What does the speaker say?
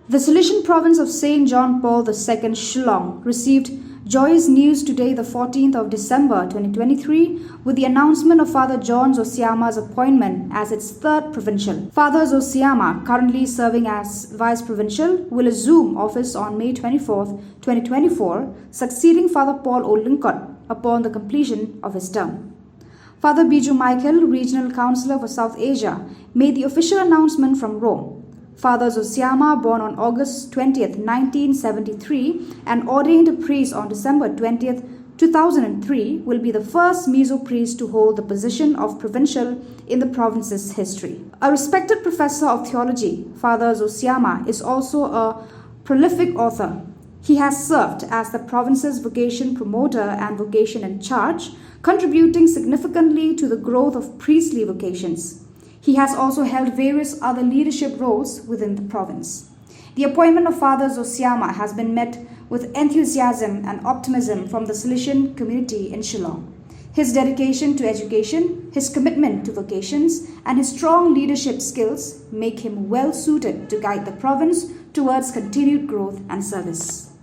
The Salesian Province of St. John Paul II, Shillong, received joyous news today, the 14th of December 2023, with the announcement of Father John Zosiama's appointment as its third provincial. Father Zosiama, currently serving as Vice Provincial, will assume office on May 24, 2024, succeeding Father Paul O. Lyngkot upon the completion of his term. Father Biju Michael, Regional Councilor for South Asia, made the official announcement from Rome. Father Zosiama, born on August 20, 1973 and ordained a priest on December 20, 2003, will be the first Mizo priest to hold the position of provincial in the province's history. A respected Professor of Theology, Father Zosiama is also a prolific author. He has served as the province's vocation promoter and vocation Incharge, contributing significantly to the growth of priestly vocations. He has also held various other leadership roles within the province. The appointment of Father Zosiama has been met with enthusiasm and optimism from the Salesian community in Shillong. His dedication to education, his commitment to vocations, and his strong leadership skills make him well suited to guide the province towards continued growth and service.